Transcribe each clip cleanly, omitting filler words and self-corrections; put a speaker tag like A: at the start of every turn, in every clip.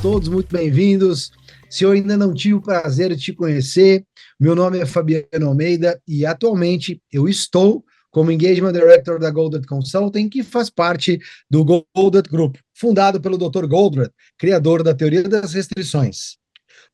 A: todos muito bem-vindos. Se eu ainda não tive o prazer de te conhecer, meu nome é Fabiano Almeida e atualmente eu estou como Engagement Director da Goldratt Consulting, que faz parte do Goldratt Group, fundado pelo Dr. Goldratt, criador da teoria das restrições.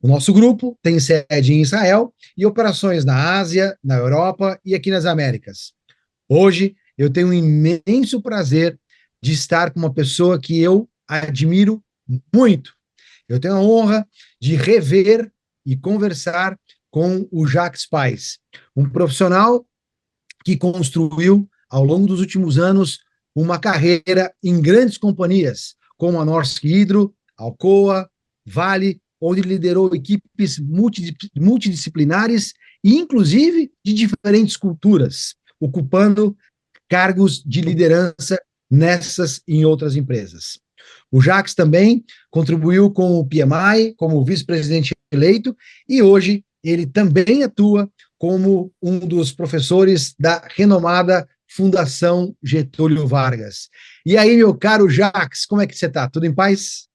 A: O nosso grupo tem sede em Israel e operações na Ásia, na Europa e aqui nas Américas. Hoje eu tenho um imenso prazer de estar com uma pessoa que eu admiro muito. Eu tenho a honra de rever e conversar com o Jacques Pais, um profissional que construiu, ao longo dos últimos anos, uma carreira em grandes companhias, como a Norsk Hydro, Alcoa, Vale, onde liderou equipes multidisciplinares e, inclusive, de diferentes culturas, ocupando cargos de liderança nessas e em outras empresas. O Jacques também contribuiu com o PMI como vice-presidente eleito e hoje ele também atua como um dos professores da renomada Fundação Getúlio Vargas. E aí, meu caro Jacques, como é que você está? Tudo em paz?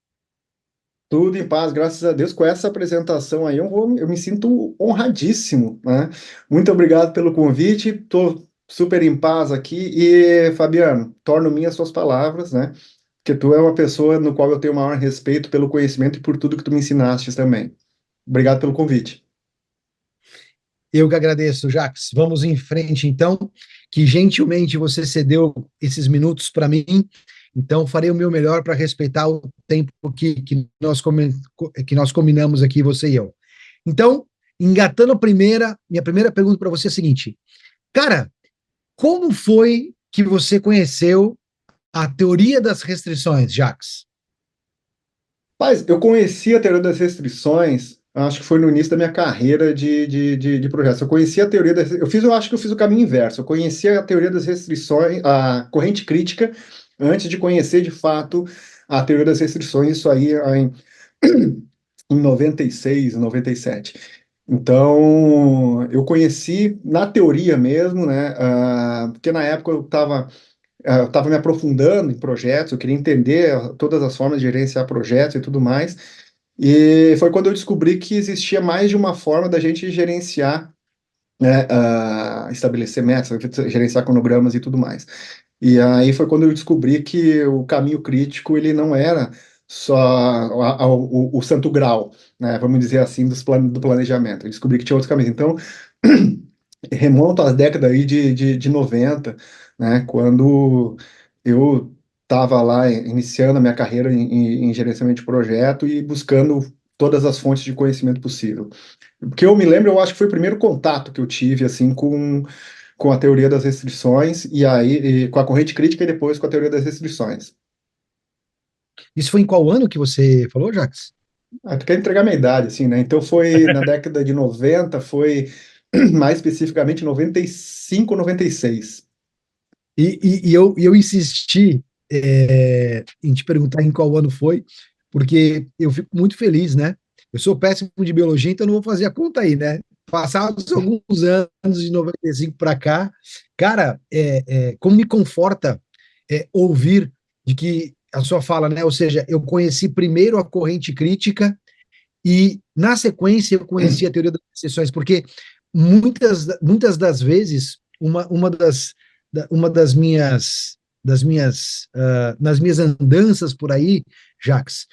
B: Tudo em paz, graças a Deus. Com essa apresentação aí, eu me sinto honradíssimo, né? Muito obrigado pelo convite, estou super em paz aqui. E, Fabiano, torno minhas suas palavras, né? Porque tu é uma pessoa no qual eu tenho o maior respeito pelo conhecimento e por tudo que tu me ensinaste também. Obrigado pelo convite.
A: Eu que agradeço, Jacques. Vamos em frente, então, que gentilmente você cedeu esses minutos para mim. Então, farei o meu melhor para respeitar o tempo que nós combinamos aqui, você e eu. Então, engatando minha primeira pergunta para você é a seguinte: cara, como foi que você conheceu a teoria das restrições, Jacques?
B: Mas eu conheci a teoria das restrições, acho que foi no início da minha carreira de projetos. Eu conheci a teoria das, eu acho que eu fiz o caminho inverso. Eu conheci a teoria das restrições, a corrente crítica, antes de conhecer de fato a teoria das restrições, isso aí em 96, 97. Então, eu conheci na teoria mesmo, né? Porque na época eu estava me aprofundando em projetos, eu queria entender todas as formas de gerenciar projetos e tudo mais. E foi quando eu descobri que existia mais de uma forma da gente gerenciar, né, estabelecer metas, gerenciar cronogramas e tudo mais. E aí foi quando eu descobri que o caminho crítico ele não era só o santo grau, né, vamos dizer assim, do planejamento. Eu descobri que tinha outros caminhos. Então, remonto às décadas aí de 90, né, quando eu estava lá iniciando a minha carreira em gerenciamento de projeto e buscando todas as fontes de conhecimento possível. O que eu me lembro, eu acho que foi o primeiro contato que eu tive assim com a teoria das restrições e com a corrente crítica e depois com a teoria das restrições.
A: Isso foi em qual ano que você falou, Jacques?
B: Tu quer entregar minha idade, assim, né? Então foi na década de 90, foi mais especificamente 95, 96.
A: E eu insisti em te perguntar em qual ano foi, porque eu fico muito feliz, né? Eu sou péssimo de biologia, então não vou fazer a conta aí, né? Passados alguns anos, de 95 para cá, cara, como me conforta ouvir de que a sua fala, né? Ou seja, eu conheci primeiro a corrente crítica e, na sequência, eu conheci a teoria das exceções, porque muitas das vezes, uma nas minhas andanças por aí, Jacques,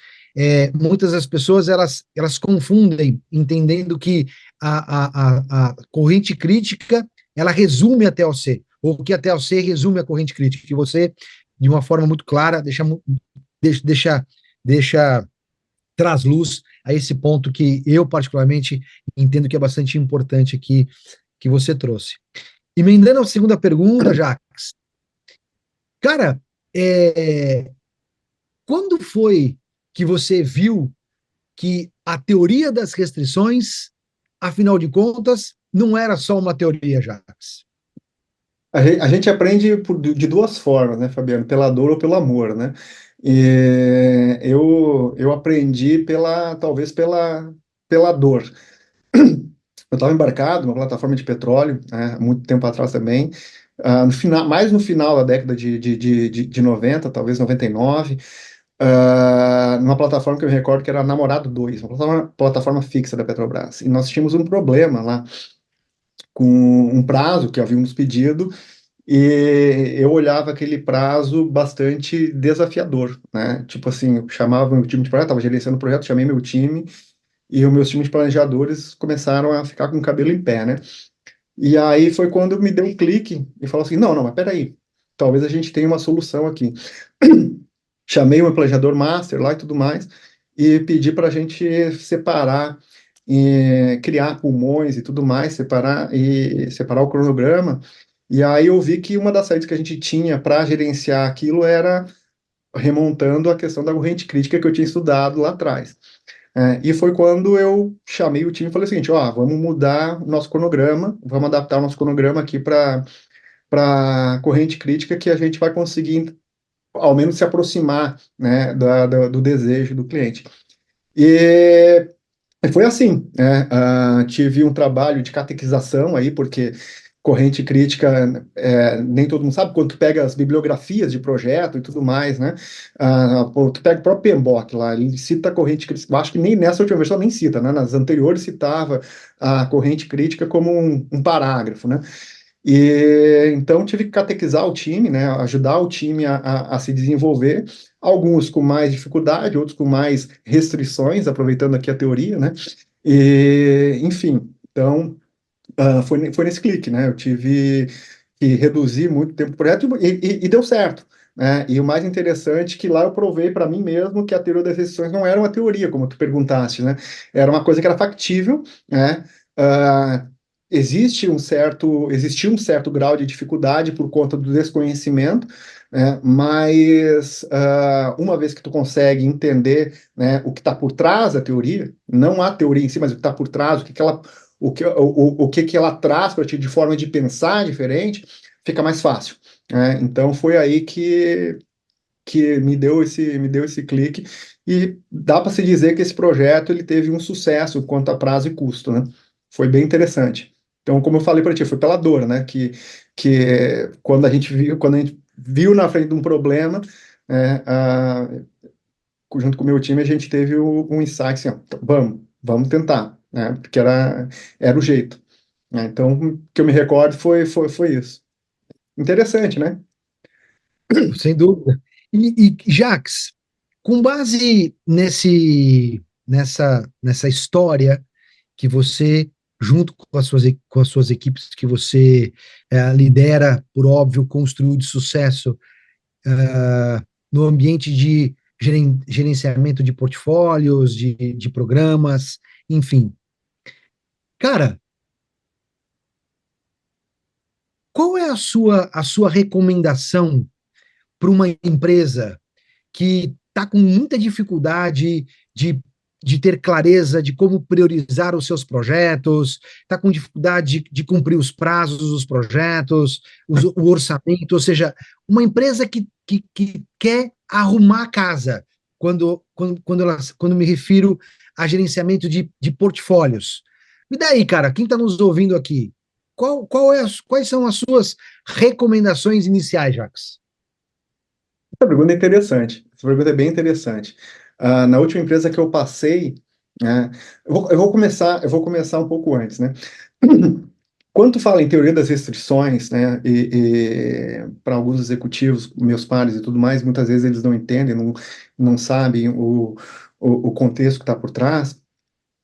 A: muitas das pessoas elas confundem, entendendo que a corrente crítica ela resume a TLC, ou que a TLC resume a corrente crítica, que você, de uma forma muito clara, deixa traz luz a esse ponto que eu, particularmente, entendo que é bastante importante aqui que você trouxe. Emendando a segunda pergunta, Jacques, cara, quando foi que você viu que a teoria das restrições, afinal de contas, não era só uma teoria, Jacques?
B: A gente aprende de duas formas, né, Fabiano? Pela dor ou pelo amor, né? E eu aprendi talvez pela dor. Eu estava embarcado numa plataforma de petróleo, né, há muito tempo atrás também, no final, mais no final da década de 90, talvez 99. numa plataforma que eu me recordo que era Namorado 2, uma plataforma fixa da Petrobras. E nós tínhamos um problema lá com um prazo que havíamos pedido, e eu olhava aquele prazo bastante desafiador, né? Tipo assim, eu chamava meu time de projeto, estava gerenciando o projeto, chamei meu time, e os meus times de planejadores começaram a ficar com o cabelo em pé, né? E aí foi quando me deu um clique e falou assim, não, mas peraí, talvez a gente tenha uma solução aqui. Chamei o meu planejador master lá e tudo mais, e pedi para a gente separar, criar pulmões e tudo mais, separar o cronograma. E aí eu vi que uma das saídas que a gente tinha para gerenciar aquilo era remontando a questão da corrente crítica que eu tinha estudado lá atrás. E foi quando eu chamei o time e falei o seguinte, ó, vamos mudar o nosso cronograma, vamos adaptar o nosso cronograma aqui para corrente crítica que a gente vai conseguir ao menos se aproximar, né, do desejo do cliente. E foi assim, né? Tive um trabalho de catequização aí, porque corrente crítica, nem todo mundo sabe, quando tu pega as bibliografias de projeto e tudo mais, né? Tu pega o próprio PMBOK lá, ele cita a corrente crítica, acho que nem nessa última versão nem cita, né? Nas anteriores citava a corrente crítica como um parágrafo, né? E então tive que catequizar o time, né, ajudar o time a se desenvolver, alguns com mais dificuldade, outros com mais restrições, aproveitando aqui a teoria, né? E, enfim, então foi nesse clique, né? Eu tive que reduzir muito tempo do projeto e deu certo. Né? E o mais interessante é que lá eu provei para mim mesmo que a teoria das restrições não era uma teoria, como tu perguntaste, né? Era uma coisa que era factível, né? Ah, existia um certo grau de dificuldade por conta do desconhecimento, né? Mas uma vez que tu consegue entender, né, o que está por trás da teoria, não a teoria em si, mas o que está por trás, o que ela traz para ti de forma de pensar diferente, fica mais fácil. Né? Então foi aí que me deu esse clique, e dá para se dizer que esse projeto ele teve um sucesso quanto a prazo e custo, né? Foi bem interessante. Então, como eu falei para ti, foi pela dor, né? Que quando a gente viu na frente de um problema, né, junto com o meu time, a gente teve um insight assim, ó, então, vamos tentar, né? Porque era o jeito. Né? Então, o que eu me recordo foi isso. Interessante, né?
A: Sem dúvida. Jax, com base nessa história que você, junto com as suas equipes que você lidera, por óbvio, construiu de sucesso no ambiente de gerenciamento de portfólios, de programas, enfim. Cara, qual é a sua recomendação para uma empresa que está com muita dificuldade de ter clareza de como priorizar os seus projetos, está com dificuldade de cumprir os prazos dos projetos, o orçamento, ou seja, uma empresa que quer arrumar a casa, quando me refiro a gerenciamento de portfólios. E daí, cara, quem está nos ouvindo aqui, quais são as suas recomendações iniciais, Jacques?
B: Essa pergunta é interessante. Essa pergunta é bem interessante. Na última empresa que eu passei, né, eu vou começar um pouco antes, né? Quando tu fala em teoria das restrições, né, e para alguns executivos, meus pares e tudo mais, muitas vezes eles não entendem, não sabem o contexto que está por trás.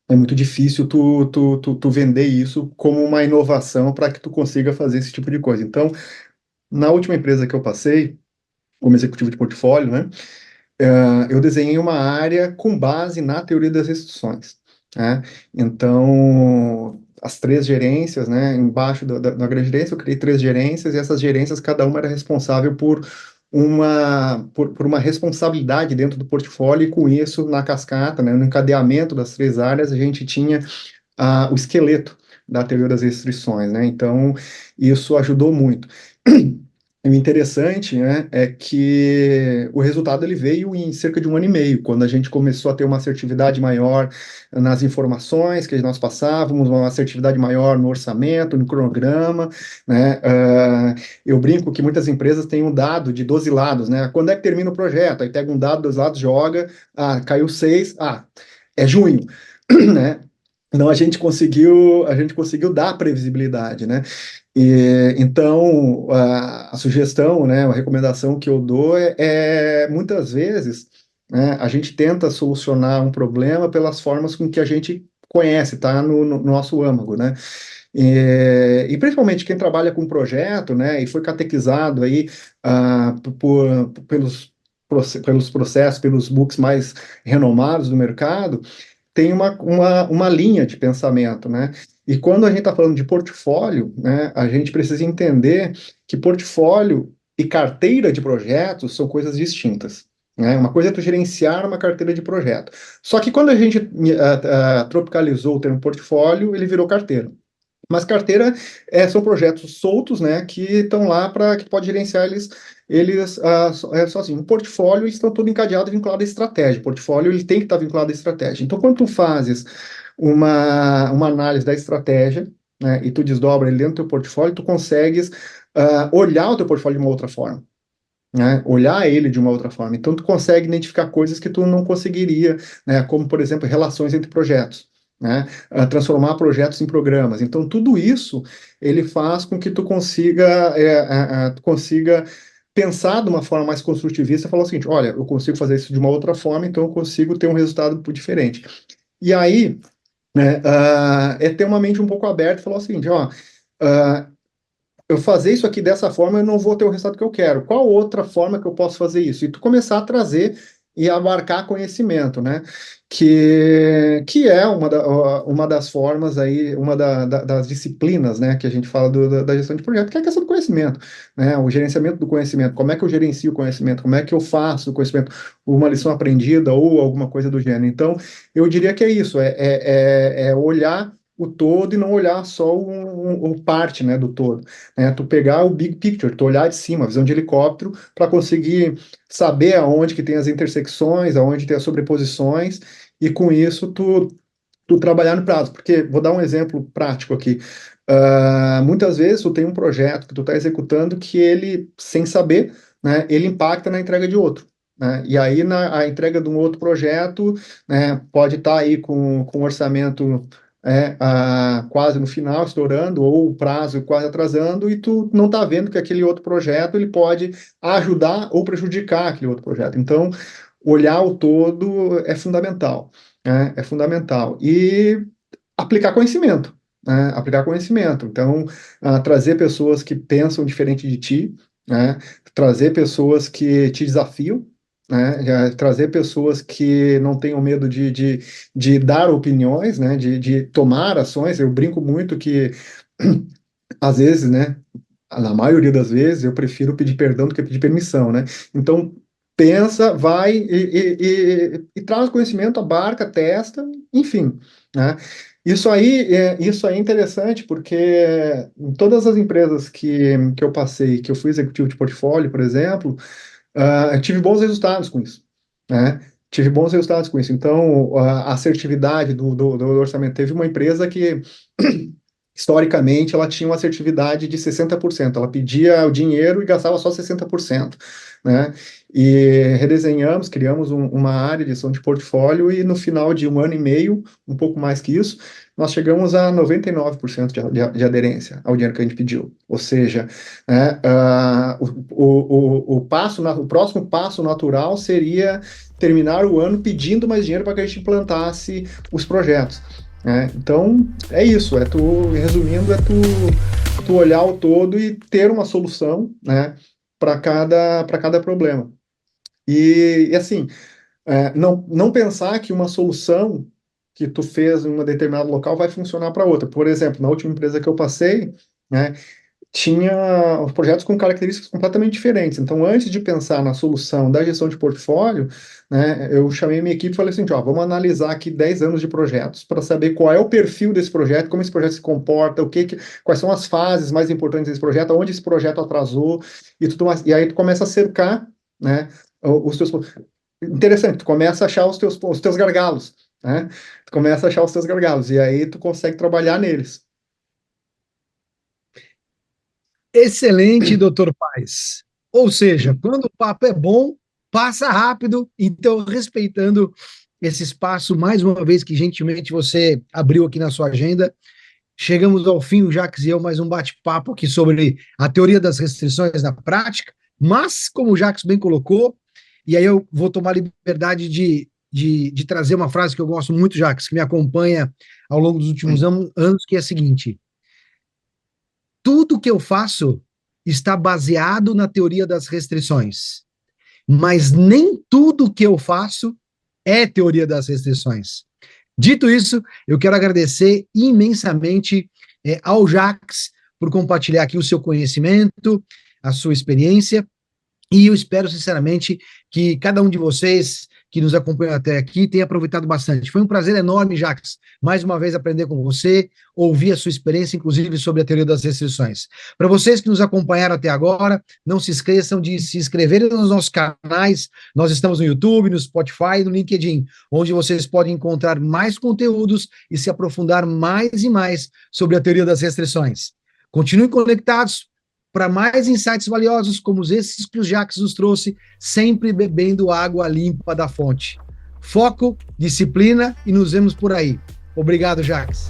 B: É muito difícil tu vender isso como uma inovação para que tu consiga fazer esse tipo de coisa. Então, na última empresa que eu passei, como executivo de portfólio, né? Eu desenhei uma área com base na teoria das restrições. Né? Então, as três gerências, né? Embaixo da grande gerência, eu criei três gerências, e essas gerências, cada uma era responsável por uma responsabilidade dentro do portfólio, e com isso, na cascata, né? No encadeamento das três áreas, a gente tinha o esqueleto da teoria das restrições. Né? Então, isso ajudou muito. o interessante, né, é que o resultado ele veio em cerca de um ano e meio, quando a gente começou a ter uma assertividade maior nas informações que nós passávamos, uma assertividade maior no orçamento, no cronograma, né? Eu brinco que muitas empresas têm um dado de 12 lados, né? Quando é que termina o projeto? Aí pega um dado dos lados, joga, caiu 6, é junho, né? Não, a gente conseguiu dar previsibilidade, né? Então, a sugestão, né, a recomendação que eu dou muitas vezes, né, a gente tenta solucionar um problema pelas formas com que a gente conhece, tá, no nosso âmago, né? E principalmente quem trabalha com projeto, né, e foi catequizado aí pelos processos, pelos books mais renomados do mercado, tem uma linha de pensamento, né? E quando a gente está falando de portfólio, né, a gente precisa entender que portfólio e carteira de projetos são coisas distintas. Né? Uma coisa é tu gerenciar uma carteira de projeto. Só que quando a gente tropicalizou o termo portfólio, ele virou carteira. Mas carteira são projetos soltos, né, que estão lá para que pode gerenciar eles sozinho. O portfólio eles estão tudo encadeado, vinculado à estratégia. O portfólio ele tem que estar vinculado à estratégia. Então, quando tu fazes uma análise da estratégia, né, e tu desdobra ele dentro do teu portfólio, tu consegues olhar o teu portfólio de uma outra forma. Né, olhar ele de uma outra forma. Então, tu consegue identificar coisas que tu não conseguiria, né, como, por exemplo, relações entre projetos. Né, transformar projetos em programas. Então, tudo isso ele faz com que tu consiga pensar de uma forma mais construtivista e falar o seguinte: olha, eu consigo fazer isso de uma outra forma, então eu consigo ter um resultado diferente. E aí, né, é ter uma mente um pouco aberta e falar o seguinte: ó, uh, eu fazer isso aqui dessa forma, eu não vou ter o resultado que eu quero. Qual outra forma que eu posso fazer isso? E tu começar a trazer e abarcar conhecimento, né? Que é uma das formas aí, das disciplinas, né? Que a gente fala da gestão de projeto, que é a questão do conhecimento, né? O gerenciamento do conhecimento. Como é que eu gerencio o conhecimento? Como é que eu faço o conhecimento? Uma lição aprendida ou alguma coisa do gênero. Então, eu diria que é isso, é olhar o todo e não olhar só o parte, né, do todo, né? Tu pegar o big picture, tu olhar de cima, visão de helicóptero, para conseguir saber aonde que tem as intersecções, aonde tem as sobreposições, e com isso tu trabalhar no prazo. Porque, vou dar um exemplo prático aqui. Muitas vezes tu tem um projeto que tu está executando que ele, sem saber, né, ele impacta na entrega de outro. Né? E aí, a entrega de um outro projeto, né, pode estar aí com orçamento quase no final, estourando, ou o prazo quase atrasando, e tu não está vendo que aquele outro projeto ele pode ajudar ou prejudicar aquele outro projeto. Então, olhar o todo é fundamental, né? É fundamental. E aplicar conhecimento, né? Aplicar conhecimento. Então, trazer pessoas que pensam diferente de ti, né? Trazer pessoas que te desafiam, né? Trazer pessoas que não tenham medo de dar opiniões, né? De tomar ações. Eu brinco muito que, às vezes, né? Na maioria das vezes, eu prefiro pedir perdão do que pedir permissão, né? Então, pensa, vai e traz conhecimento, abarca, testa, enfim, né? Isso aí é interessante porque em todas as empresas que eu passei, que eu fui executivo de portfólio, por exemplo, eu tive bons resultados com isso, né? Tive bons resultados com isso. Então, a assertividade do orçamento. Teve uma empresa que historicamente, ela tinha uma assertividade de 60%. Ela pedia o dinheiro e gastava só 60%, né? E redesenhamos, criamos uma área de gestão de portfólio e no final de um ano e meio, um pouco mais que isso, nós chegamos a 99% de aderência ao dinheiro que a gente pediu. Ou seja, né, o próximo passo natural seria terminar o ano pedindo mais dinheiro para que a gente implantasse os projetos. Então, é isso, resumindo, tu olhar o todo e ter uma solução, né, para cada problema. E assim, não pensar que uma solução que tu fez em um determinado local vai funcionar para outra. Por exemplo, na última empresa que eu passei, né, tinha os projetos com características completamente diferentes. Então, antes de pensar na solução da gestão de portfólio, né, eu chamei minha equipe e falei assim, ó, vamos analisar aqui 10 anos de projetos para saber qual é o perfil desse projeto, como esse projeto se comporta, quais são as fases mais importantes desse projeto, onde esse projeto atrasou e tudo mais. E aí tu começa a cercar, né, os teus... Interessante, tu começa a achar os teus gargalos, né? Tu começa a achar os teus gargalos e aí tu consegue trabalhar neles.
A: Excelente, doutor Paes. Ou seja, quando o papo é bom, passa rápido, então respeitando esse espaço, mais uma vez que gentilmente você abriu aqui na sua agenda, chegamos ao fim, o Jacques e eu, mais um bate-papo aqui sobre a teoria das restrições na prática, mas, como o Jacques bem colocou, e aí eu vou tomar a liberdade de trazer uma frase que eu gosto muito, Jacques, que me acompanha ao longo dos últimos anos, que é a seguinte: tudo que eu faço está baseado na teoria das restrições, mas nem tudo que eu faço é teoria das restrições. Dito isso, eu quero agradecer imensamente ao Jacques por compartilhar aqui o seu conhecimento, a sua experiência, e eu espero sinceramente que cada um de vocês que nos acompanham até aqui tenha aproveitado bastante. Foi um prazer enorme, Jacques, mais uma vez aprender com você, ouvir a sua experiência, inclusive sobre a teoria das restrições. Para vocês que nos acompanharam até agora, não se esqueçam de se inscreverem nos nossos canais. Nós estamos no YouTube, no Spotify e no LinkedIn, onde vocês podem encontrar mais conteúdos e se aprofundar mais e mais sobre a teoria das restrições. Continuem conectados para mais insights valiosos como esses que o Jacques nos trouxe, sempre bebendo água limpa da fonte. Foco, disciplina e nos vemos por aí. Obrigado, Jacques.